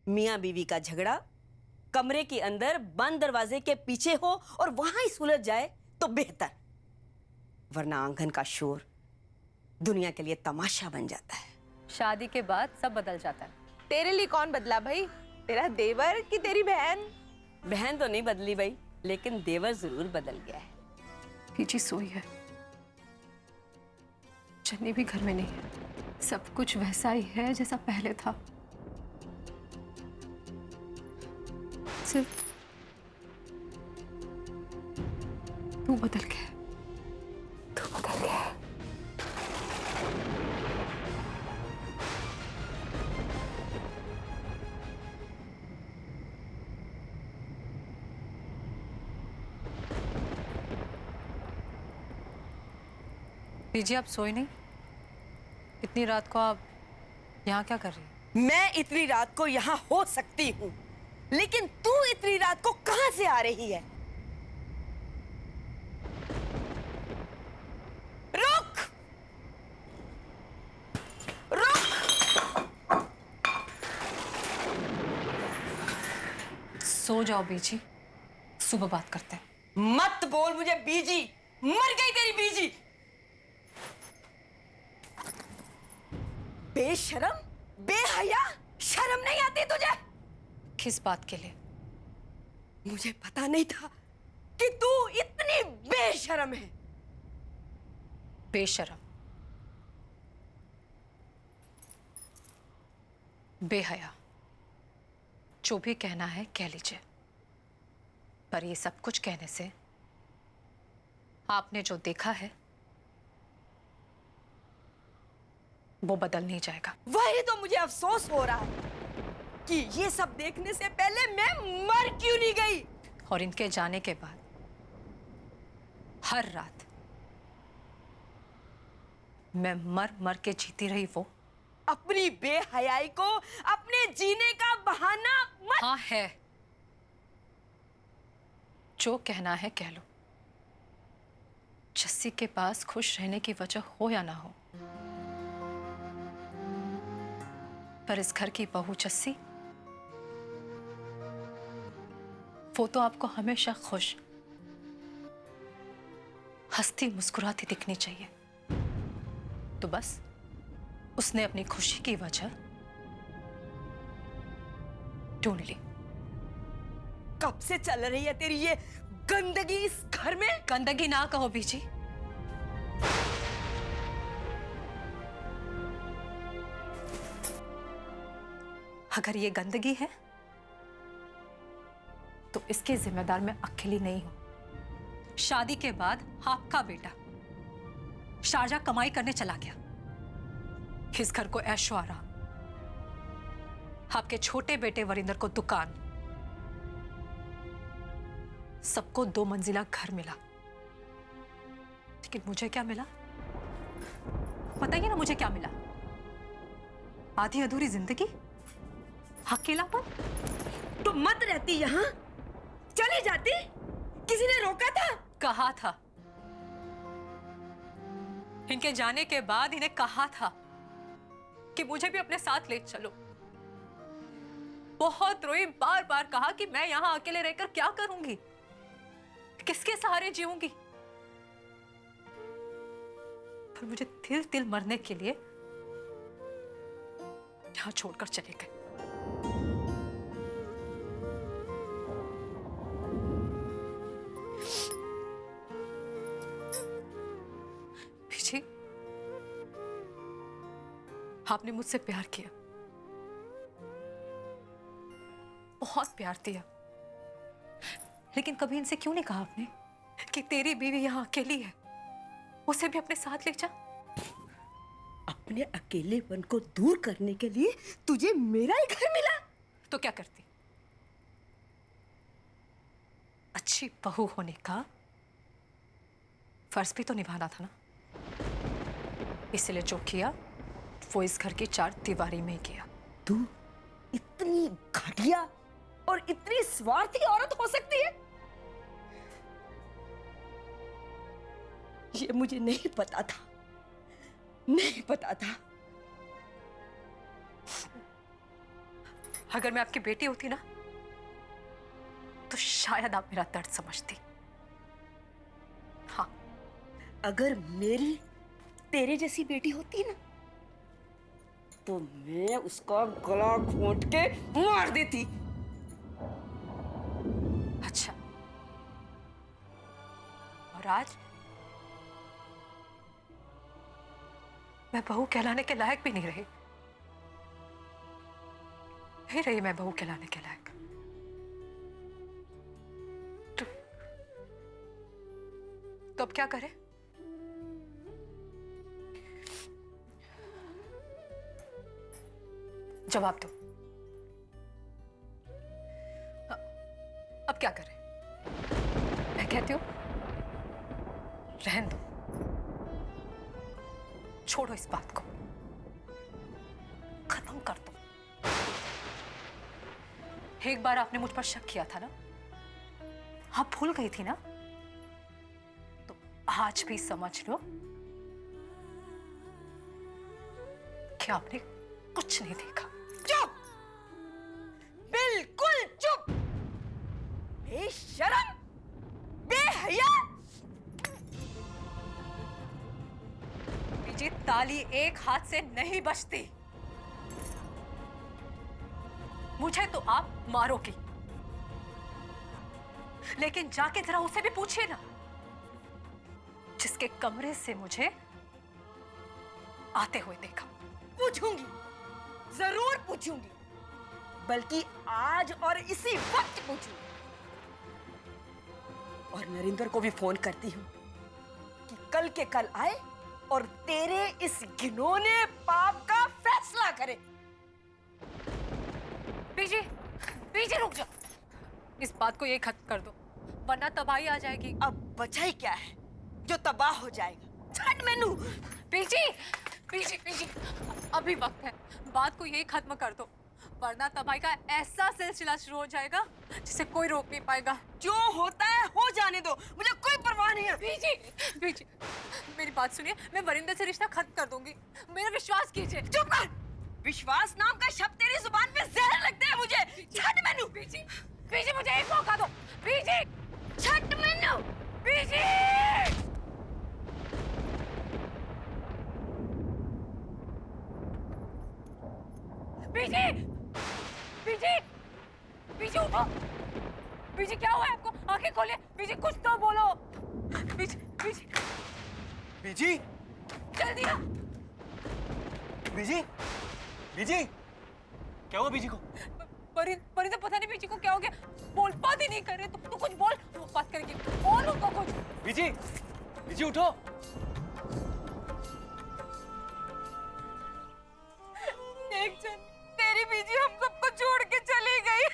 मियां बीवी का झगड़ा कमरे के अंदर बंद दरवाजे के पीछे हो और वहां ही सुलझ जाए तो बेहतर, वरना आंगन का शोर दुनिया के लिए तमाशा बन जाता है। शादी के बाद सब बदल जाता है। तेरे लिए कौन बदला भाई? तेरा देवर कि तेरी बहन? बहन तो नहीं बदली भाई, लेकिन देवर जरूर बदल गया है। पीछे सोई है, चन्नी भी घर में नहीं है, सब कुछ वैसा ही है जैसा पहले था। सिर्फ तू बदल गया, तू बदल गया। बीजी आप सोए नहीं? इतनी रात को आप यहाँ क्या कर रही हैं? मैं इतनी रात को यहाँ हो सकती हूँ, लेकिन तू इतनी रात को कहां से आ रही है? रुक! रुक! सो जाओ बीजी, सुबह बात करते हैं। मत बोल मुझे बीजी, मर गई तेरी बीजी। बेशरम, बेहया, शर्म नहीं आती तुझे? किस बात के लिए? मुझे पता नहीं था कि तू इतनी बेशरम है। बेशरम, बेहया, जो भी कहना है कह लीजिए, पर ये सब कुछ कहने से आपने जो देखा है वो बदल नहीं जाएगा। वही तो मुझे अफसोस हो रहा है कि ये सब देखने से पहले मैं मर क्यों नहीं गई। और इनके जाने के बाद हर रात मैं मर मर के जीती रही वो। अपनी बेहयाई को अपने जीने का बहाना मत। हाँ है, जो कहना है कह लो। जस्सी के पास खुश रहने की वजह हो या ना हो, पर इस घर की बहू जस्सी, वो तो आपको हमेशा खुश, हंसती मुस्कुराती दिखनी चाहिए। तो बस उसने अपनी खुशी की वजह ढूंढ ली। कब से चल रही है तेरी ये गंदगी इस घर में? गंदगी ना कहो बीजी, अगर ये गंदगी है तो इसकी जिम्मेदार मैं अकेली नहीं हूं। शादी के बाद आपका बेटा शारजा कमाई करने चला गया, इस घर को ऐशो आराम, आपके छोटे बेटे वरिंदर को दुकान, सबको 2 मंजिला घर मिला, लेकिन मुझे क्या मिला? बताइए ना, मुझे क्या मिला? आधी अधूरी जिंदगी, अकेलापन। तो मत रहती यहाँ, चली जाती। किसी ने रोका था? कहा था, इनके जाने के बाद इन्हें कहा था कि मुझे भी अपने साथ ले चलो। बहुत रोई, बार बार कहा कि मैं यहां अकेले रहकर क्या करूंगी, किसके सहारे जीऊंगी। पर मुझे तिल तिल मरने के लिए यहां छोड़कर चले गए। बीजी, आपने मुझसे प्यार किया, बहुत प्यार दिया, लेकिन कभी इनसे क्यों नहीं कहा आपने कि तेरी बीवी यहां अकेली है, उसे भी अपने साथ ले जा। अपने अकेलेपन को दूर करने के लिए तुझे मेरा ही घर मिला, तो क्या करती? अच्छी बहू होने का फर्ज भी तो निभाना था ना। इसलिए जो किया वो इस घर की 4 दीवारी में ही किया। तू इतनी घटिया और इतनी स्वार्थी औरत हो सकती है, ये मुझे नहीं पता था, नहीं पता था। अगर मैं आपकी बेटी होती ना तो शायद आप मेरा दर्द समझती। हाँ, अगर मेरी तेरे जैसी बेटी होती ना तो मैं उसका गला घोंट के मार देती। अच्छा, और आज मैं बहू कहलाने के लायक भी नहीं रही। नहीं रही मैं बहू कहलाने के लायक। तो अब क्या करें? जवाब दो। अब क्या करें? मैं कहती हूं रहन दो, छोड़ो इस बात को, खत्म कर दो। एक बार आपने मुझ पर शक किया था ना, आप भूल गई थी ना, तो आज भी समझ लो कि आपने कुछ नहीं देखा। चुप, बिल्कुल चुप, बेशरम, बेहया। बीजी, ताली एक हाथ से नहीं बजती। मुझे तो आप मारोगी, लेकिन जाके जरा उसे भी पूछिए ना, जिसके कमरे से मुझे आते हुए देखा। पूछूंगी, जरूर पूछूंगी, बल्कि आज और इसी वक्त पूछूंगी। और नरेंद्र को भी फोन करती हूँ कि कल के कल आए और तेरे इस घिनौने पाप का फैसला करे। बीजी, बीजी रुक जाओ, इस बात को ये खत्म कर दो, वरना तबाही आ जाएगी। अब बचा ही क्या है जो तबाह हो जाएगा? छट मैनू। बीजी, बीजी, बीजी, अभी वक्त है, बात को यही खत्म कर दो, वरना तबाही का ऐसा सिलसिला शुरू हो जाएगा जिसे कोई रोक नहीं पाएगा। जो होता है हो जाने दो, मुझे कोई परवाह नहीं है। बीजी, बीजी, मेरी बात सुनिए, मैं वरिंदर से रिश्ता खत्म कर दूंगी, मेरा विश्वास कीजिए। चुप कर! विश्वास नाम का शब्द तेरी जुबान पे जहर लगता है मुझे। छट मैनू। बीजी, बीजी, मुझे एक मौका दो। बीजी, छट मैनू। बीजी, बीजी, बीजी, बीजी उठो। बीजी, क्या हुआ है आपको? आंखें खोलिए। बीजी, कुछ तो बोलो। बीजी, बीजी, बीजी, जल्दी आ। बीजी, बीजी, क्या हुआ बीजी को? परिंदे, पता नहीं बीजी को क्या हो गया, बोल बात ही नहीं कर रहे। तू कुछ बोल, वो बात करेंगे, बोल उनको कुछ। बीजी, बीजी उठो। एक जन तेरी बीजी हम सबको छोड़ के चली गई।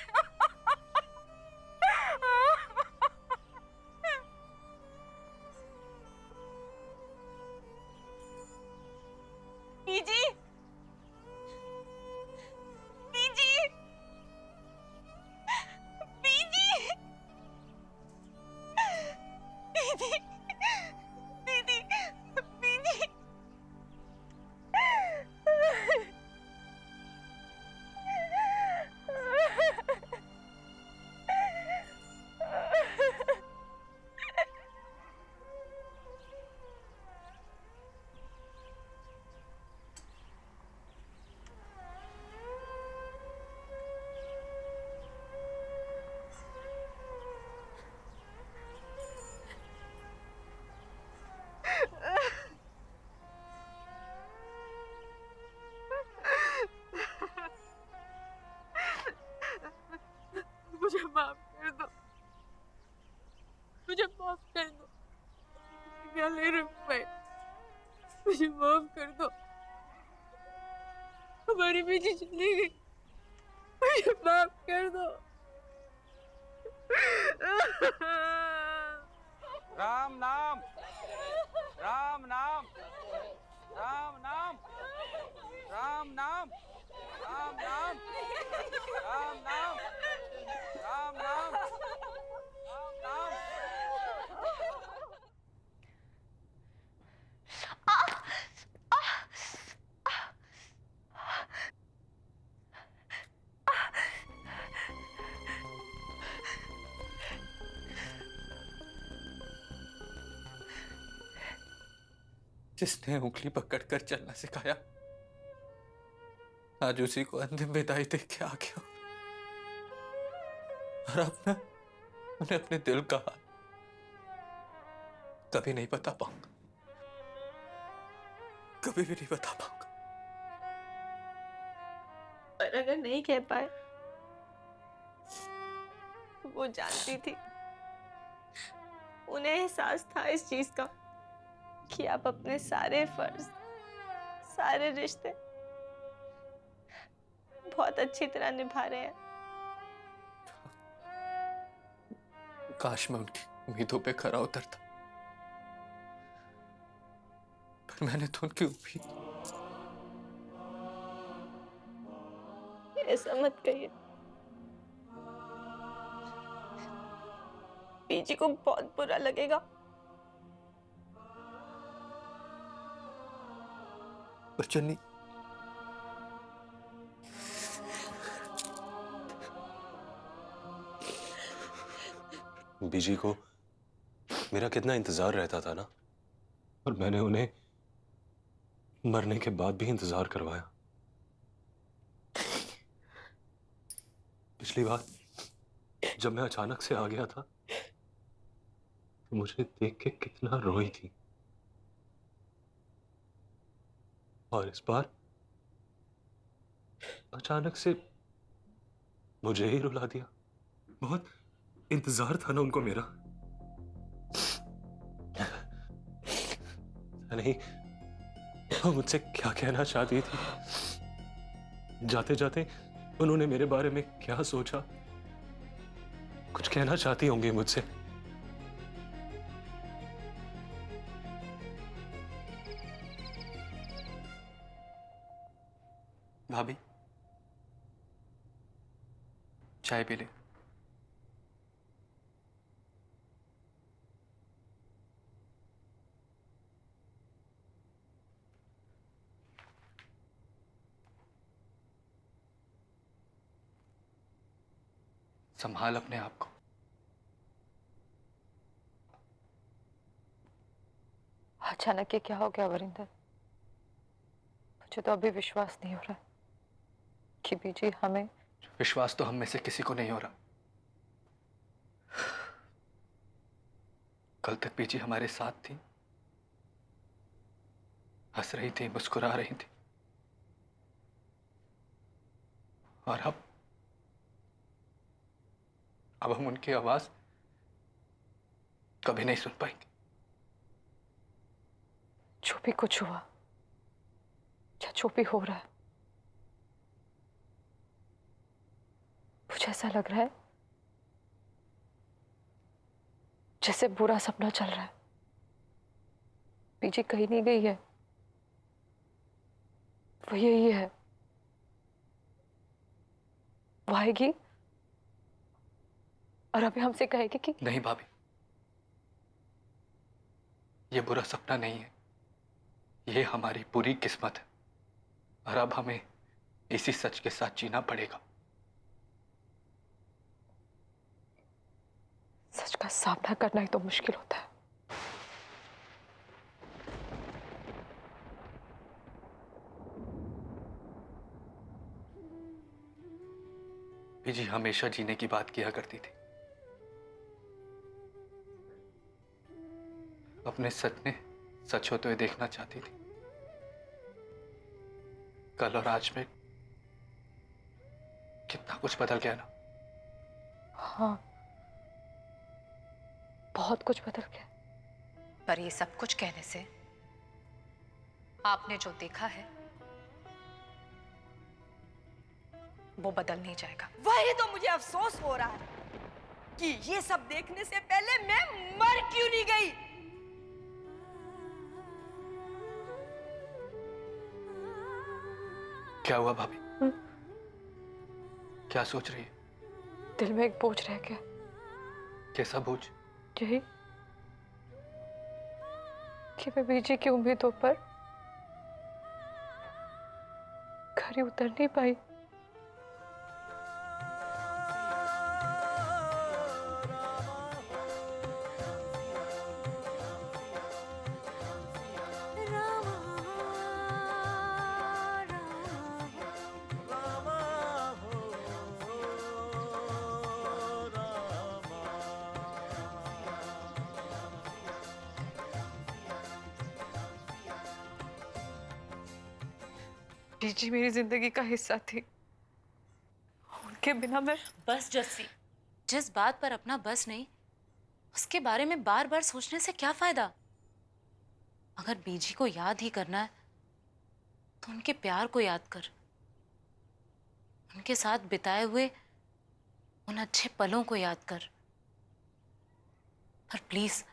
बीजी, बीजी, बीजी, बीजी, दीदी, बीजी। मुझे माफ कर दो, मुझे माफ कर दो, गले रुक गए, मुझे माफ कर दो। हमारी बीजी चली गई, मुझे माफ कर दो। राम नाम, राम नाम, राम नाम, राम नाम, राम नाम, राम नाम, राम नाम, राम नाम। जिसने उंगली पकड़कर चलना सिखाया, आज उसी को अंतिम विदाई दे के आ गया। और अब मैं उन्हें अपने दिल का हाल कभी नहीं बता पाऊंगा, कभी भी नहीं बता पाऊंगा। और अगर नहीं कह पाए, वो जानती थी, उन्हें एहसास था इस चीज का कि आप अपने सारे फर्ज, सारे रिश्ते बहुत अच्छी तरह निभा रहे हैं। काश मैं उनकी उम्मीदों पे खरा उतरता, पर मैंने तो उनकी उम्मीद। ऐसा मत कहिए, पीजी को बहुत बुरा लगेगा। पर चन्नी, बीजी को मेरा कितना इंतजार रहता था ना, और मैंने उन्हें मरने के बाद भी इंतजार करवाया। पिछली बार जब मैं अचानक से आ गया था तो मुझे देख के कितना रोई थी, और इस बार अचानक से मुझे ही रुला दिया। बहुत इंतजार था ना उनको मेरा। नहीं, वो मुझसे क्या कहना चाहती थी, जाते जाते उन्होंने मेरे बारे में क्या सोचा, कुछ कहना चाहती होंगी मुझसे। भाभी, चाय पी ले। संभाल अपने आप को। अचानक ये क्या हो गया वरिंदर? मुझे तो अभी विश्वास नहीं हो रहा कि बीजी हमें। विश्वास तो हम में से किसी को नहीं हो रहा। कल तक बीजी हमारे साथ थी, हंस रही थी, मुस्कुरा रही थी, और अब हम उनकी आवाज कभी नहीं सुन पाएंगे। जो भी कुछ हुआ या जो भी हो रहा है, मुझे ऐसा लग रहा है जैसे बुरा सपना चल रहा है। बीजी कहीं नहीं गई है, वो यही है। वो आएगी और अभी हमसे कहेगी कि नहीं भाभी, ये बुरा सपना नहीं है, ये हमारी पूरी किस्मत है, और अब हमें इसी सच के साथ जीना पड़ेगा। सच का सामना करना ही तो मुश्किल होता है। बीजी हमेशा जीने की बात किया करती थी। अपने सपने सच होते हुए देखना चाहती थी। कल और आज में कितना कुछ बदल गया ना। हाँ, बहुत कुछ बदल गया। पर ये सब कुछ कहने से आपने जो देखा है वो बदल नहीं जाएगा। वही तो मुझे अफसोस हो रहा है कि ये सब देखने से पहले मैं मर क्यों नहीं गई। क्या हुआ भाभी? क्या सोच रही है? दिल में एक बोझ रह गया। कैसा बोझ? यही कि मैं बीजी की उम्मीदों पर खरी उतर नहीं पाई। बीजी मेरी जिंदगी का हिस्सा थी। उनके बिना मैं बस जस्सी, जिस बात पर अपना बस नहीं, उसके बारे में बार बार सोचने से क्या फायदा। अगर बीजी को याद ही करना है तो उनके प्यार को याद कर, उनके साथ बिताए हुए उन अच्छे पलों को याद कर। पर प्लीज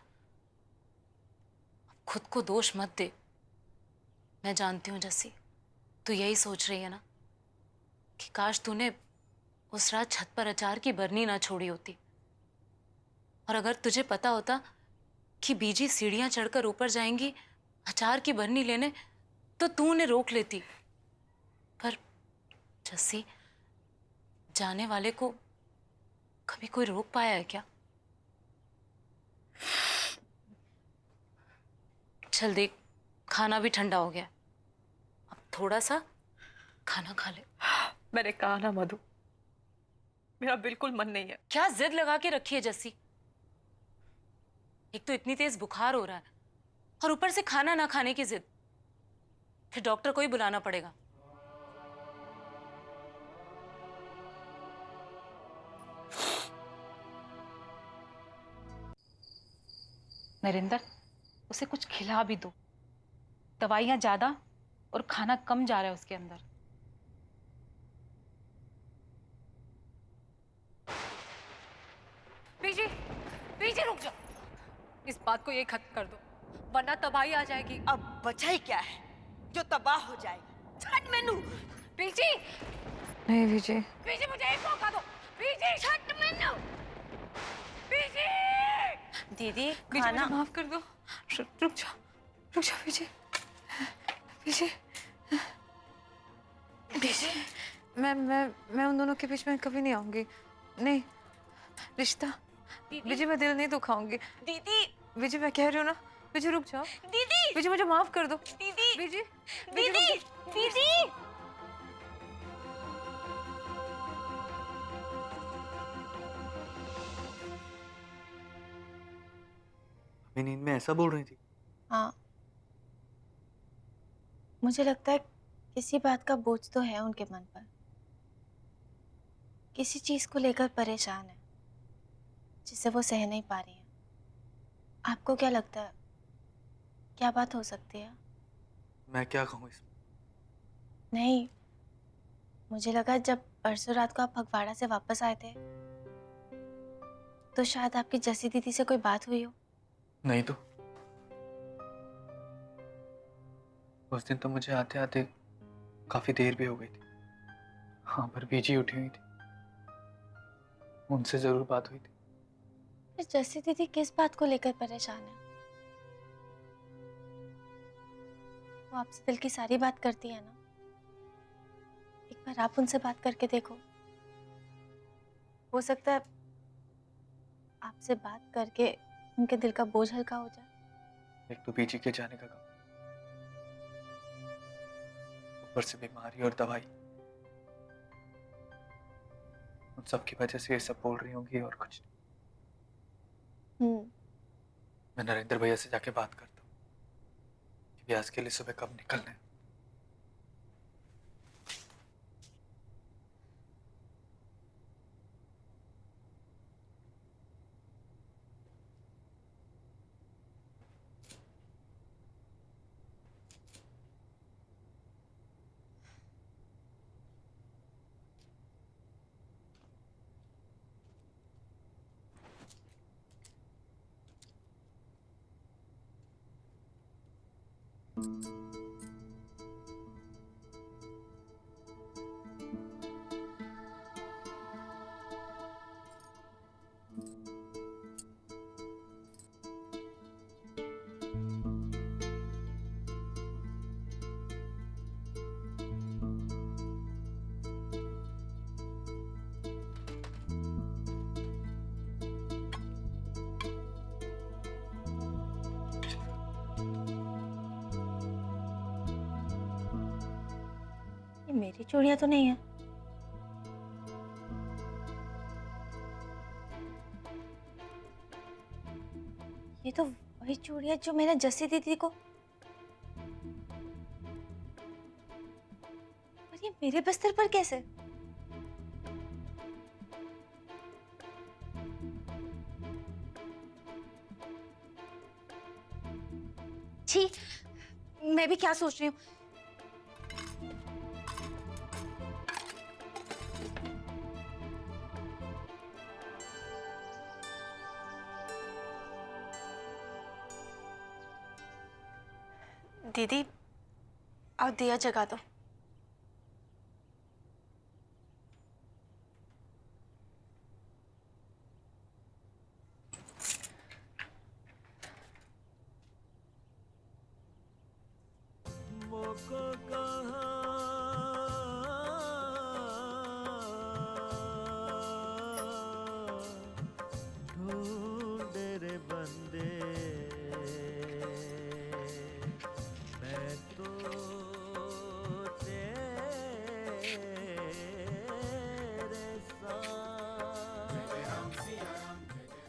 खुद को दोष मत दे। मैं जानती हूँ जस्सी, तू यही सोच रही है ना कि काश तूने उस रात छत पर अचार की बरनी ना छोड़ी होती, और अगर तुझे पता होता कि बीजी सीढ़ियां चढ़कर ऊपर जाएंगी अचार की बरनी लेने, तो तू उन्हें रोक लेती। पर जस्सी, जाने वाले को कभी कोई रोक पाया है क्या? चल देख, खाना भी ठंडा हो गया, अब थोड़ा सा खाना खा ले। मैंने कहा ना मधु, मेरा बिल्कुल मन नहीं है। क्या जिद लगा के रखी है जस्सी? एक तो इतनी तेज बुखार हो रहा है और ऊपर से खाना ना खाने की जिद। फिर डॉक्टर को ही बुलाना पड़ेगा। नरेंद्र, उसे कुछ खिला भी दो। दवाइयां ज्यादा और खाना कम जा रहा है उसके अंदर। बीजी, बीजी रुक जाओ। इस बात को ये खत्म कर दो, वरना तबाही आ जाएगी। अब बचा ही क्या है जो तबाह हो जाएगी? छट मैनू। बीजी, नहीं बीजी, बीजी मुझे एक मौका दो। बीजी, छट मैनू। बीजी, दीदी बीजी मुझे माफ कर दो। रुक जाओ बीजी, बीजी, बीजी, मैं उन दोनों के बीच में कभी नहीं आऊंगी। नहीं, रिश्ता बीजी, मैं दिल नहीं दुखाऊंगी। दीदी, बीजी मैं कह रही हूँ ना, बीजी रुक जाओ। दीदी, बीजी मुझे माफ कर दो। दीदी, बीजी, दीदी, दीदी। अभी नींद में ऐसा बोल रही थी? हाँ, मुझे लगता है किसी बात का बोझ तो है उनके मन पर, किसी चीज को लेकर परेशान है जिसे वो सह नहीं पा रही है। आपको क्या लगता है, क्या बात हो सकती है? मैं क्या कहूँ इसमें? नहीं, मुझे लगा जब परसों रात को आप फगवाड़ा से वापस आए थे तो शायद आपकी जसी दीदी से कोई बात हुई हो। नहीं तो उस दिन तो मुझे आते आते काफी देर भी हो गई थी। हाँ, पर बीजी उठी हुई थी, उनसे जरूर बात हुई थी। फिर जसी दीदी किस बात को लेकर परेशान है? वो आपसे दिल की सारी बात करती है ना, एक बार आप उनसे बात करके देखो। हो सकता है आपसे बात करके उनके दिल का बोझ हल्का हो जाए। एक तो बीजी के जाने का गम, ऊपर से बीमारी और दवाई, उन सब की वजह से ये सब बोल रही होंगी और कुछ नहीं। मैं नरेंद्र भैया से जाके बात करता हूँ कि ब्याज के लिए सुबह कब निकलना है। ये मेरी चूड़ियां तो नहीं है। ये तो वही चूड़ियां जो मैंने जसी दीदी को। मेरे बिस्तर पर कैसे? छी, मैं भी क्या सोच रही हूँ। दीदी, आओ दिया जगा दो।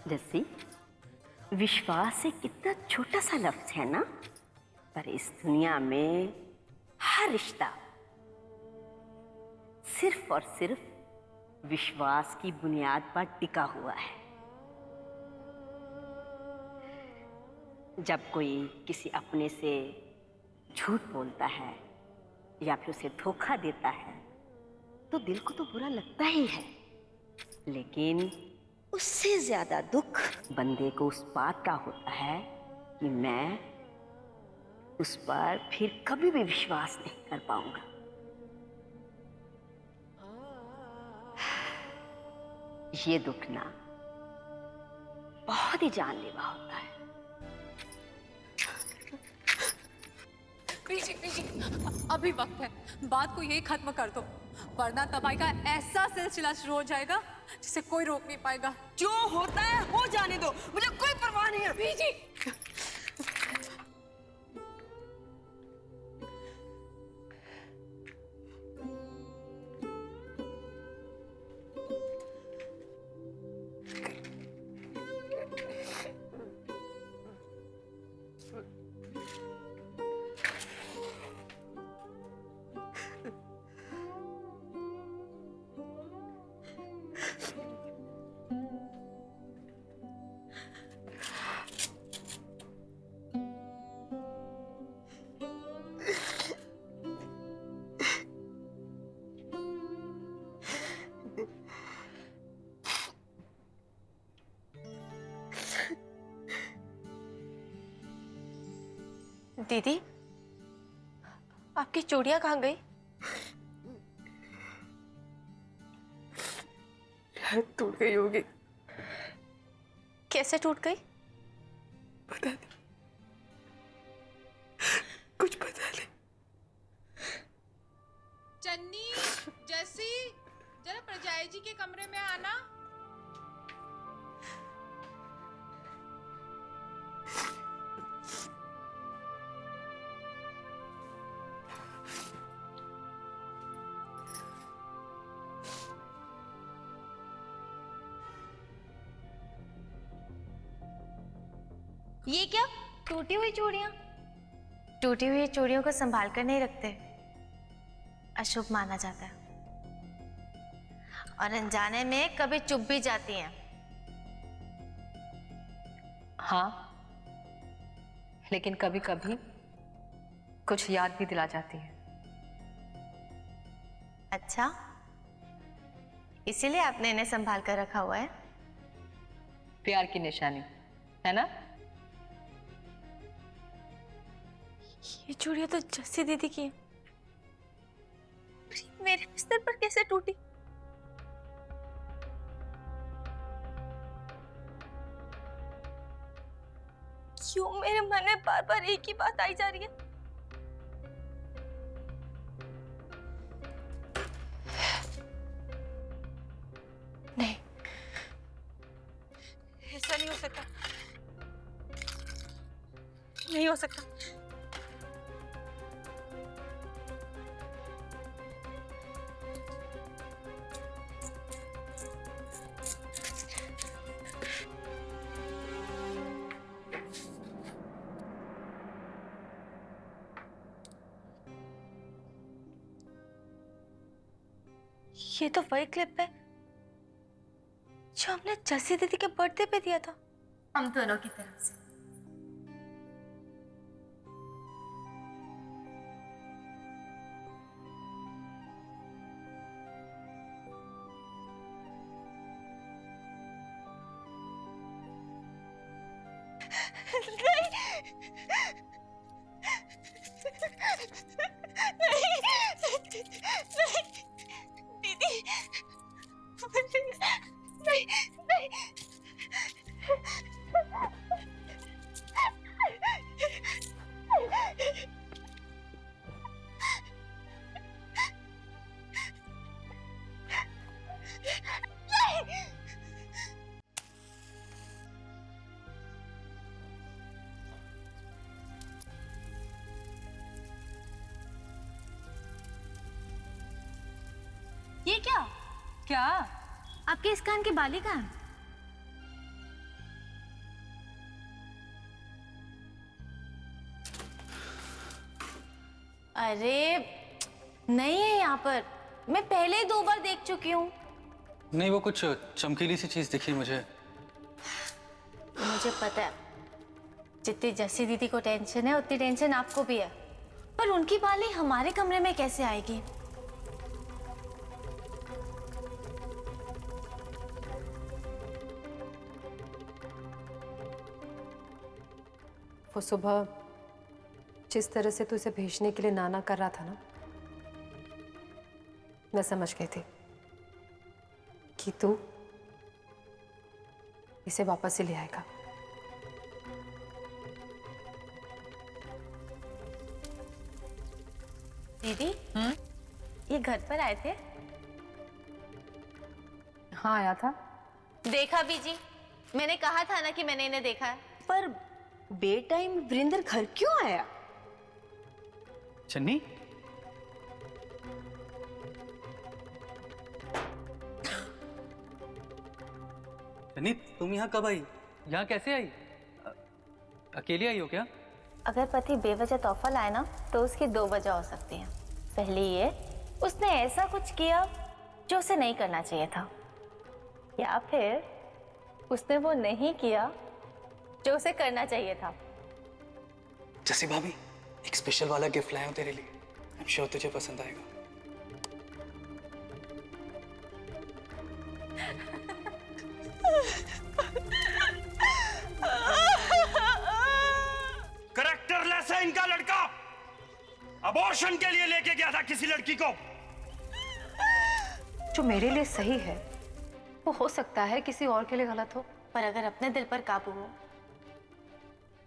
जैसी विश्वास एक कितना छोटा सा लफ्ज है ना, पर इस दुनिया में हर रिश्ता सिर्फ और सिर्फ विश्वास की बुनियाद पर टिका हुआ है। जब कोई किसी अपने से झूठ बोलता है या फिर उसे धोखा देता है तो दिल को तो बुरा लगता ही है, लेकिन उससे ज्यादा दुख बंदे को उस बात का होता है कि मैं उस पर फिर कभी भी विश्वास नहीं कर पाऊंगा। ये दुख ना बहुत ही जानलेवा होता है। बीजी, अभी वक्त है, बात को यही खत्म कर दो, वरना तबाही का ऐसा सिलसिला शुरू हो जाएगा जिसे कोई रोक नहीं पाएगा। जो होता है हो जाने दो, मुझे कोई परवाह नहीं है। बीजी, दीदी, आपकी चूड़ियां कहाँ गई? शायद टूट गई होगी। कैसे टूट गई? पता नहीं, कुछ पता नहीं। चन्नी, जैसी, जरा प्रजाई जी के कमरे में आना। ये क्या? टूटी हुई चूड़ियां? टूटी हुई चूड़ियों को संभाल कर नहीं रखते, अशुभ माना जाता है, और अनजाने में कभी चुप भी जाती हैं। हाँ, लेकिन कभी कभी कुछ याद भी दिला जाती है। अच्छा, इसीलिए आपने इन्हें संभाल कर रखा हुआ है? प्यार की निशानी है ना? ये चूड़ियां तो जस्सी दीदी की हैं। मेरे बिस्तर पर कैसे टूटी? क्यों मेरे मन में बार बार एक ही बात आई जा रही है? नहीं, ऐसा नहीं हो सकता, नहीं हो सकता। ये तो वही क्लिप है जो हमने जसी दीदी के बर्थडे पे दिया था हम दोनों की तरफ से। ये क्या? क्या? आपके इस कान की बाली कहाँ है? अरे नहीं है यहाँ पर, मैं पहले ही 2 बार देख चुकी हूँ। नहीं, वो कुछ चमकीली सी चीज दिखी मुझे। मुझे पता है जितनी जसी दीदी को टेंशन है उतनी टेंशन आपको भी है, पर उनकी बाली हमारे कमरे में कैसे आएगी? वो सुबह जिस तरह से तू इसे भेजने के लिए नाना कर रहा था ना, मैं समझ गई थी कि तू इसे वापस से ले आएगा। दीदी ये घर पर आए थे? हाँ आया था। देखा बीजी, मैंने कहा था ना कि मैंने इन्हें देखा है। पर बेटाइम वरिंदर घर क्यों आया? चन्नी, चन्नी तुम यहाँ कब आई? यहाँ कैसे आई? अकेली आई हो क्या? अगर पति बेवजह तोहफा लाए ना तो उसकी 2 वजह हो सकती हैं। पहली ये, उसने ऐसा कुछ किया जो उसे नहीं करना चाहिए था, या फिर उसने वो नहीं किया जो उसे करना चाहिए था। जसी भाभी, एक स्पेशल वाला गिफ्ट लाया हूँ तेरे लिए। आई एम श्योर तुझे पसंद आएगा। कैरेक्टरलेस है इनका लड़का। अबॉर्शन के लिए लेके गया था किसी लड़की को। जो मेरे लिए सही है वो हो सकता है किसी और के लिए गलत हो। पर अगर अपने दिल पर काबू हो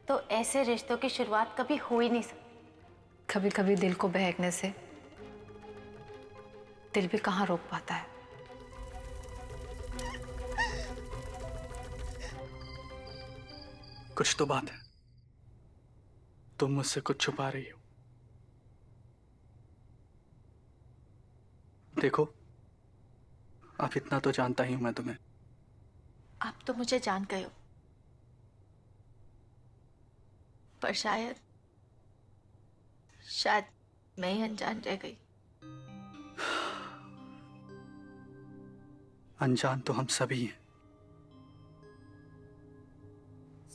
तो ऐसे रिश्तों की शुरुआत कभी हो ही नहीं सकती। कभी कभी दिल को बहकने से दिल भी कहाँ रोक पाता है। कुछ तो बात है, तुम मुझसे कुछ छुपा रही हो। देखो, अब इतना तो जानता ही हूं मैं तुम्हें। आप तो मुझे जान गए हो, पर शायद मैं ही अनजान रह गई। अनजान तो हम सभी हैं।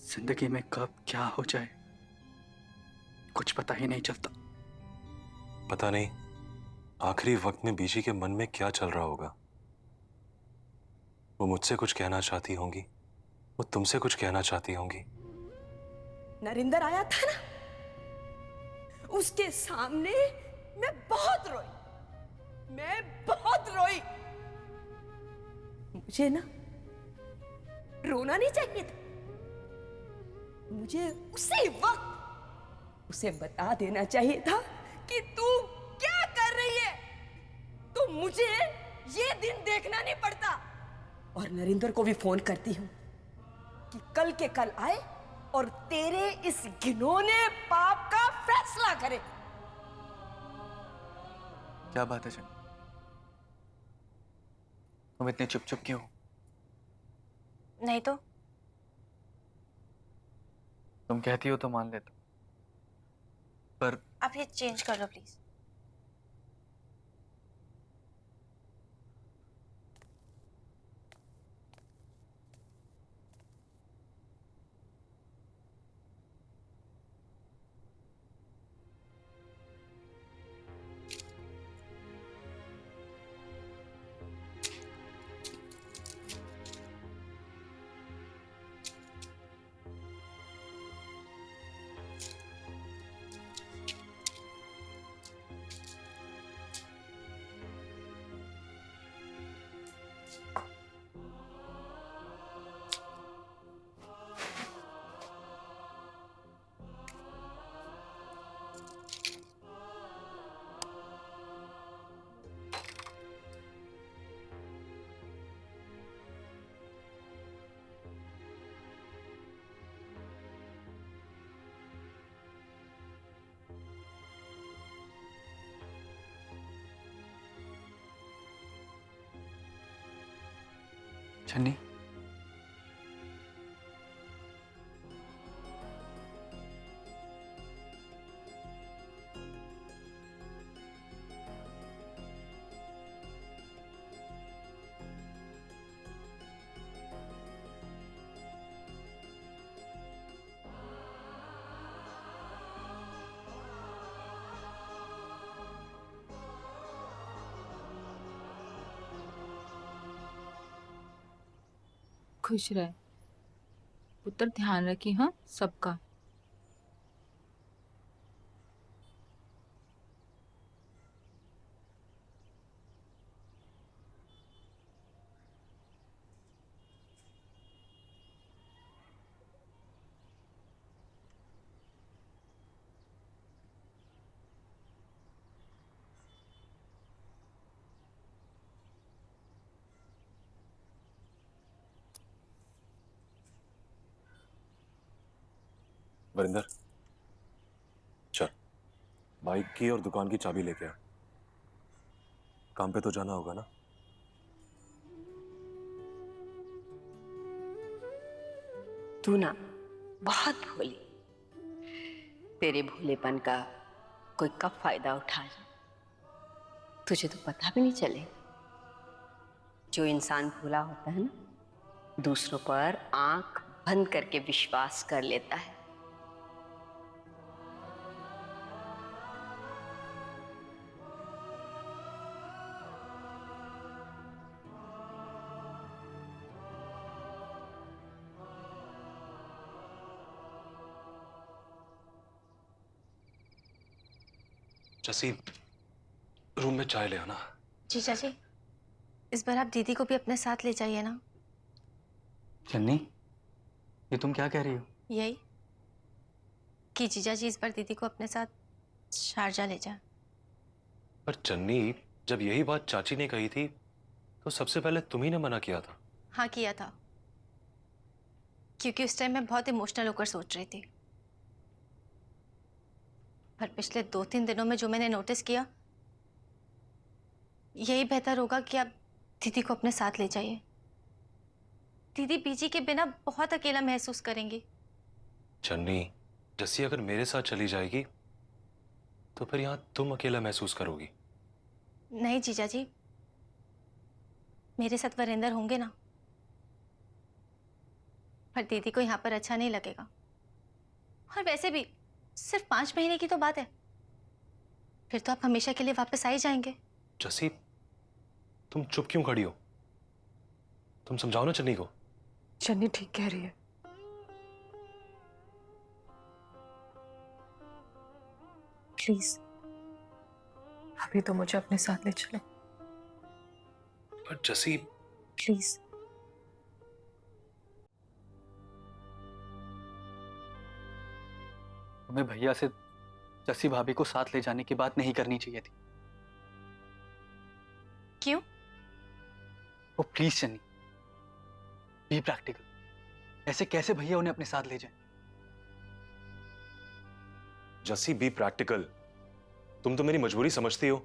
जिंदगी में कब क्या हो जाए कुछ पता ही नहीं चलता। पता नहीं आखिरी वक्त में बीजी के मन में क्या चल रहा होगा। वो मुझसे कुछ कहना चाहती होंगी, वो तुमसे कुछ कहना चाहती होंगी। नरिंदर आया था ना, उसके सामने मैं बहुत रोई। मुझे ना रोना नहीं चाहिए था। मुझे उसी वक्त उसे बता देना चाहिए था कि तू क्या कर रही है, तो मुझे ये दिन देखना नहीं पड़ता। और नरिंदर को भी फोन करती हूं कि कल के कल आए और तेरे इस घिनौने पाप का फैसला करे। क्या बात है चन्नी, तुम इतने चुप चुप क्यों? नहीं तो तुम कहती हो तो मान लेता, पर आप ये चेंज कर लो प्लीज। चन्नी, खुश रहे पुत्र, ध्यान रखी हाँ सबका। वरिंदर, चल बाइक की और दुकान की चाबी लेके आ। काम पे तो जाना होगा ना? तू ना बहुत भोली, तेरे भोलेपन का कोई कब फायदा उठा ले तुझे तो पता भी नहीं चले। जो इंसान भोला होता है ना, दूसरों पर आंख बंद करके विश्वास कर लेता है। जसी, रूम में चाय ले आना। जीजा जी, इस बार आप दीदी को भी अपने साथ ले जाइए ना। चन्नी, ये तुम क्या कह रही हो? यही कि जीजा जी इस बार दीदी को अपने साथ शारजा ले जाए। पर चन्नी, जब यही बात चाची ने कही थी तो सबसे पहले तुम ही ने मना किया था। हाँ किया था, क्योंकि उस टाइम मैं बहुत इमोशनल होकर सोच रही थी। पर पिछले 2-3 दिनों में जो मैंने नोटिस किया, यही बेहतर होगा कि आप दीदी को अपने साथ ले जाइए। दीदी बीजी के बिना बहुत अकेला महसूस करेंगी। चन्नी, जस्सी अगर मेरे साथ चली जाएगी तो फिर यहाँ तुम अकेला महसूस करोगी। नहीं जीजा जी, मेरे साथ वरिंदर होंगे ना। पर दीदी को यहाँ पर अच्छा नहीं लगेगा। और वैसे भी सिर्फ 5 महीने की तो बात है, फिर तो आप हमेशा के लिए वापस आ ही जाएंगे। जसी, तुम चुप क्यों खड़ी हो? तुम समझाओ ना चन्नी को। चन्नी ठीक कह रही है। प्लीज अभी तो मुझे अपने साथ ले चलो। पर जसी, प्लीज। तुम्हें भैया से जस्सी भाभी को साथ ले जाने की बात नहीं करनी चाहिए थी। क्यों? वो प्लीज चन्नी, बी प्रैक्टिकल। ऐसे कैसे भैया उन्हें अपने साथ ले जाएं? Jassi, be practical. तुम तो मेरी मजबूरी समझती हो।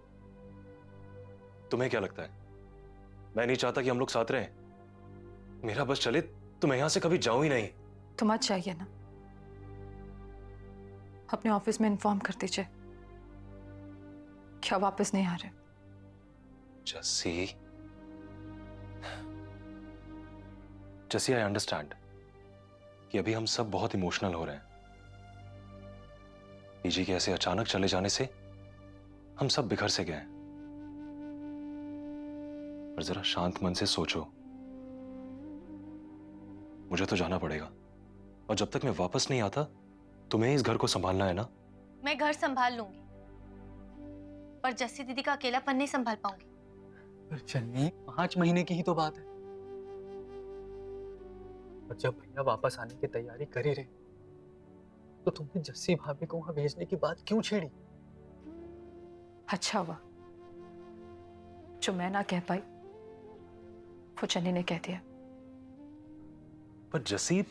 तुम्हें क्या लगता है मैं नहीं चाहता कि हम लोग साथ रहें? मेरा बस चले तो मैं यहां से कभी जाऊं ही नहीं। तो मत चाहिए ना, अपने ऑफिस में इन्फॉर्म कर दीजिए क्या वापस नहीं आ रहे। जस्सी, जस्सी, आई अंडरस्टैंड कि अभी हम सब बहुत इमोशनल हो रहे हैं। पीजी के ऐसे अचानक चले जाने से हम सब बिखर से गए हैं। पर जरा शांत मन से सोचो, मुझे तो जाना पड़ेगा और जब तक मैं वापस नहीं आता तुम्हें इस घर को संभालना है ना। मैं घर संभाल लूंगी, पर जस्सी दीदी का अकेलापन नहीं संभाल पाऊंगी। पर चन्नी, 5 महीने की ही तो बात है। और जब भैया वापस आने की तैयारी कर ही रहे तो तुमने जस्सी भाभी को वहां भेजने की बात क्यों छेड़ी? अच्छा हुआ जो मैं ना कह पाई वो चन्नी ने कह दिया। पर जस्सी,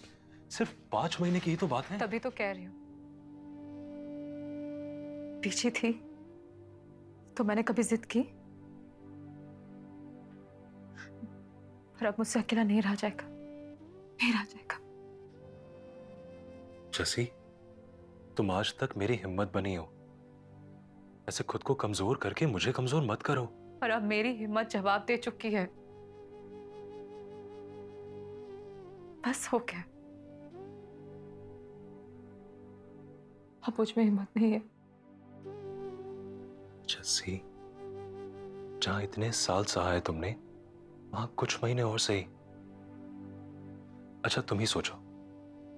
सिर्फ 5 महीने की ही तो बात है। तभी तो कह रही हूं, पीछे थी तो मैंने कभी जिद की? और अब मुझसे अकेला नहीं रहा जाएगा, नहीं रहा जाएगा। जसी, तुम आज तक मेरी हिम्मत बनी हो। ऐसे खुद को कमजोर करके मुझे कमजोर मत करो। और अब मेरी हिम्मत जवाब दे चुकी है। बस हो गया, अब मुझ में हिम्मत नहीं है। जसी, जहां इतने साल सहा है तुमने, वहां कुछ महीने और सही। अच्छा तुम ही सोचो,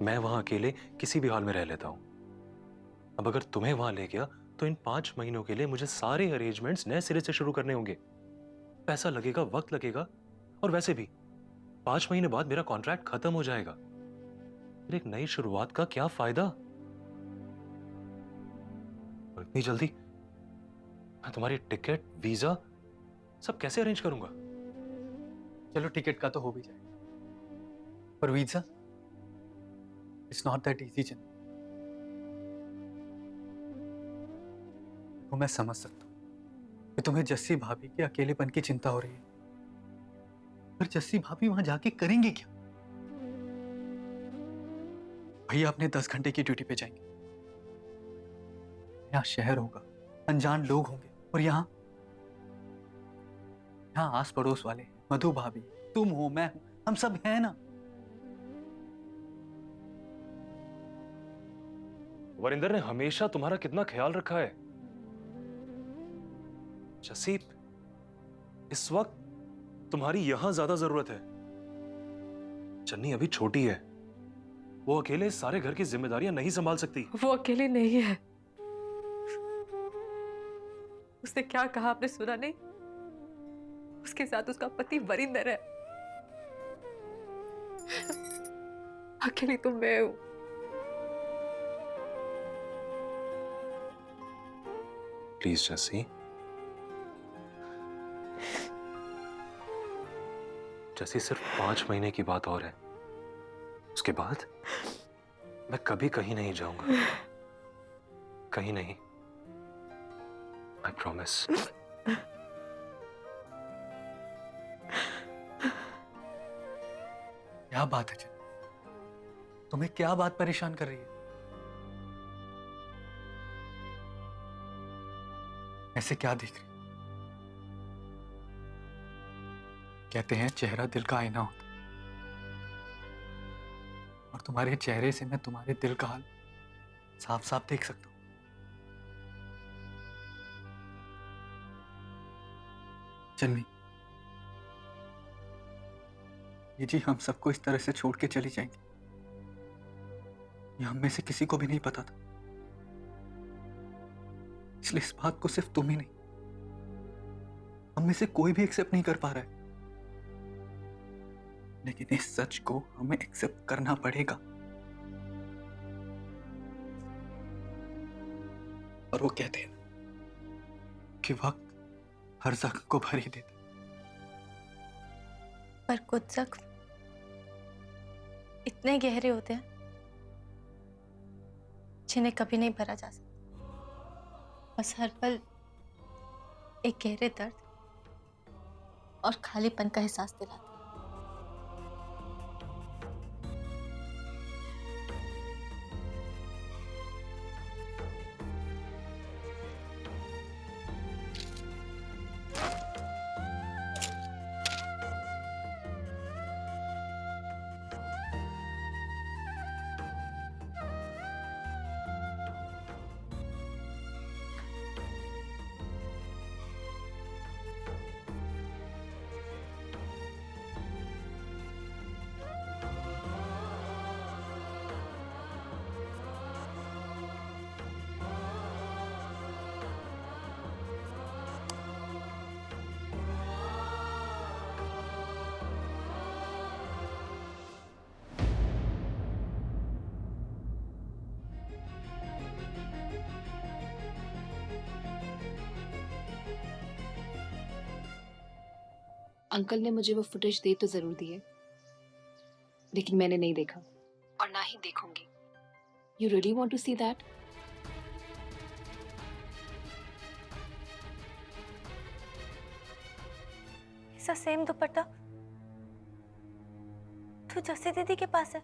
मैं वहां अकेले किसी भी हाल में रह लेता हूं। अब अगर तुम्हें वहां ले गया तो इन 5 महीनों के लिए मुझे सारे अरेंजमेंट्स नए सिरे से शुरू करने होंगे। पैसा लगेगा, वक्त लगेगा, और वैसे भी 5 महीने बाद मेरा कॉन्ट्रैक्ट खत्म हो जाएगा। फिर एक नई शुरुआत का क्या फायदा? और इतनी जल्दी मैं तुम्हारी टिकट, वीजा सब कैसे अरेंज करूंगा? चलो टिकट का तो हो भी जाए, पर visa it's not that easy चंद। तो मैं समझ सकता हूं कि तुम्हें जस्सी भाभी के अकेलेपन की चिंता हो रही है, पर जस्सी भाभी वहां जाके करेंगे क्या? भैया अपने 10 घंटे की ड्यूटी पे जाएंगे, यहाँ शहर होगा, अनजान लोग होंगे, और यहाँ आस पड़ोस वाले, मधु भाभी, तुम हो, मैं हूं, हम सब हैं ना। वरिंदर ने हमेशा तुम्हारा कितना ख्याल रखा है। जसीब, इस वक्त तुम्हारी यहां ज्यादा जरूरत है। चन्नी अभी छोटी है, वो अकेले सारे घर की जिम्मेदारियां नहीं संभाल सकती। वो अकेली नहीं है। उसने क्या कहा आपने सुना नहीं? उसके साथ उसका पति वरिंदर है। अकेली तो मैं हूं। प्लीज जसी, जैसे सिर्फ 5 महीने की बात और है, उसके बाद मैं कभी कहीं नहीं जाऊंगा, कहीं नहीं, आई प्रॉमिस। क्या बात है चंद? तुम्हें क्या बात परेशान कर रही है? ऐसे क्या देख रही? कहते हैं चेहरा दिल का आईना होता है, और तुम्हारे चेहरे से मैं तुम्हारे दिल का हाल साफ साफ देख सकता हूं। चन्नी, ये जी हम सबको इस तरह से छोड़ के चली जाएंगी, ये हम में से किसी को भी नहीं पता था। इसलिए इस बात को सिर्फ तुम ही नहीं, हम में से कोई भी एक्सेप्ट नहीं कर पा रहा है। लेकिन इस सच को हमें एक्सेप्ट करना पड़ेगा। और वो कहते हैं कि वक्त हर जख्म को भर ही देता, पर कुछ जख्म इतने गहरे होते हैं जिन्हें कभी नहीं भरा जा सकता। बस हर पल एक गहरे दर्द और खालीपन का एहसास दिलाता है। अंकल ने मुझे वो फुटेज दे तो जरूर दी है, लेकिन मैंने नहीं देखा और ना ही देखूंगी। You really want to see that? ऐसा सेम दुपट्टा तू जस्सी दीदी के पास है?